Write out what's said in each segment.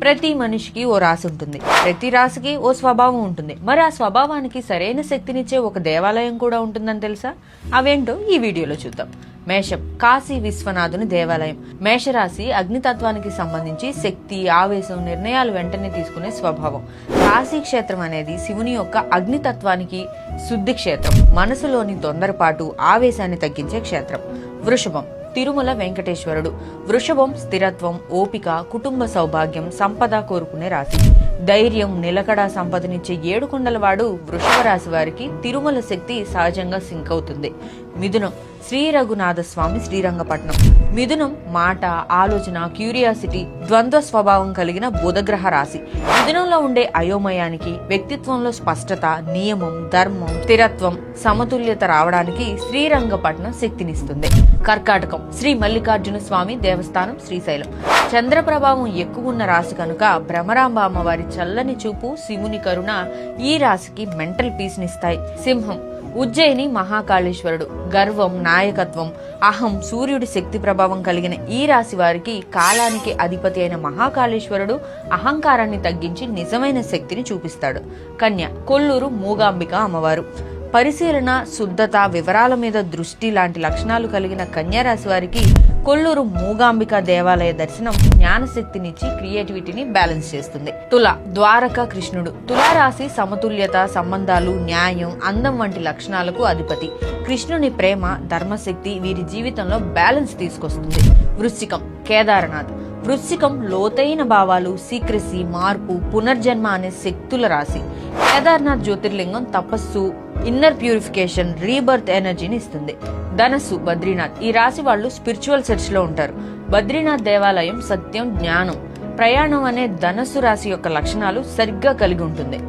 ప్రతి మనిషికి ఓ రాశి ఉంటుంది. ప్రతి రాశికి ఓ స్వభావం ఉంటుంది. మరి ఆ స్వభావానికి సరైన శక్తినిచ్చే ఒక దేవాలయం కూడా ఉంటుందని తెలుసా? అవేంటో ఈ వీడియోలో చూద్దాం. మేషం, కాశీ విశ్వనాథుని దేవాలయం. మేషరాశి అగ్నితత్వానికి సంబంధించి శక్తి, ఆవేశం, నిర్ణయాలు వెంటనే తీసుకునే స్వభావం. కాశీ క్షేత్రం అనేది శివుని యొక్క అగ్నితత్వానికి శుద్ధి క్షేత్రం. మనసులోని తొందరపాటు, ఆవేశాన్ని తగ్గించే క్షేత్రం. వృషభం, తిరుమల వెంకటేశ్వరుడు. వృషభం స్థిరత్వం, ఓపిక, కుటుంబ సౌభాగ్యం, సంపద కోరుకునే రాశి. ధైర్యం, నిలకడ, సంపదనిచ్చే ఏడుకొండలవాడు వృషభ రాశి వారికి తిరుమల శక్తి సహజంగా సింక్ అవుతుంది. మిథునం, శ్రీ రఘునాథ స్వామి, శ్రీరంగపట్నం. మిథునం మాట, ఆలోచన, క్యూరియాసిటీ, ద్వంద్వ స్వభావం కలిగిన బుధగ్రహ రాశి. మిథునంలో ఉండే అయోమయానికి, వ్యక్తిత్వంలో స్పష్టత, నియమం, ధర్మం, స్థిరత్వం, సమతుల్యత రావడానికి శ్రీరంగపట్నం శక్తినిస్తుంది. కర్కాటకం, శ్రీ మల్లికార్జున స్వామి దేవస్థానం, శ్రీశైలం. చంద్ర ప్రభావం ఎక్కువ ఉన్న రాశి కనుక భ్రమరాంబ అమ్మవారి చల్లని చూపు, శివుని కరుణ ఈ రాశికి మెంటల్ పీస్ నిస్తాయి. సింహం, ఉజ్జయిని మహాకాళేశ్వరుడు. గర్వం, నాయకత్వం, అహం, సూర్యుడి శక్తి ప్రభావం కలిగిన ఈ రాశి వారికి కాలానికి అధిపతి అయిన మహాకాళేశ్వరుడు అహంకారాన్ని తగ్గించి నిజమైన శక్తిని చూపిస్తాడు. కన్య, కొల్లూరు మూగాంబిక అమ్మవారు. పరిశీలన, శుద్ధత, వివరాల మీద దృష్టి లాంటి లక్షణాలు కలిగిన కన్యారాశి వారికి కొల్లూరు మూగాంబిక దేవాలయ దర్శనం జ్ఞానశక్తినిచ్చి క్రియేటివిటీని బ్యాలెన్స్ చేస్తుంది. తుల, ద్వారకా కృష్ణుడు. తులారాశి సమతుల్యత, సంబంధాలు, న్యాయం, అందం వంటి లక్షణాలకు అధిపతి. కృష్ణుని ప్రేమ, ధర్మశక్తి వీరి జీవితంలో బ్యాలెన్స్ తీసుకొస్తుంది. వృశ్చికం, కేదారనాథ్. వృశ్చికం లోతైన భావాలు, సీక్రెసీ, మార్పు, పునర్జన్మ అనే శక్తుల రాశి. కేదార్నాథ్ జ్యోతిర్లింగం తపస్సు, ఇన్నర్ ప్యూరిఫికేషన్, రీబర్త్ ఎనర్జీని ఇస్తుంది. ధనస్సు, బద్రీనాథ్. ఈ రాశి వాళ్ళు స్పిరిచువల్ సెర్చ్ లో ఉంటారు. బద్రీనాథ్ దేవాలయం సత్యం, జ్ఞానం, ప్రయాణం అనే ధనస్సు రాశి యొక్క లక్షణాలు సరిగ్గా కలిగి ఉంటుంది.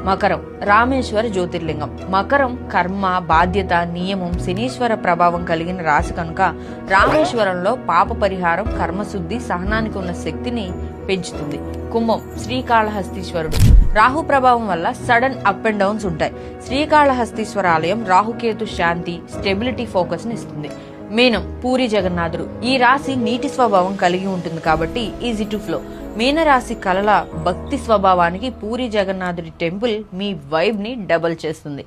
మకరం, రామేశ్వర జ్యోతిర్లింగం. మకరం కర్మ, బాధ్యత, నియమం, శనీశ్వర ప్రభావం కలిగిన రాశి కనుక రామేశ్వరంలో పాప పరిహారం, కర్మశుద్ధి, సహనానికి ఉన్న శక్తిని పెంచుతుంది. కుంభం, శ్రీకాళహస్తీశ్వరుడు. రాహు ప్రభావం వల్ల సడన్ అప్ అండ్ డౌన్స్ ఉంటాయి. శ్రీకాళహస్తీశ్వర ఆలయం రాహుకేతు శాంతి, స్టెబిలిటీ, ఫోకస్ ని ఇస్తుంది. మీనం, పూరి జగన్నాథుడు. ఈ రాశి నీటి స్వభావం కలిగి ఉంటుంది కాబట్టి ఈజీ టు ఫ్లో. మీనరాశి కళల భక్తి స్వభావానికి పూరి జగన్నాథుడి టెంపుల్ మీ వైబ్ ని డబల్ చేస్తుంది.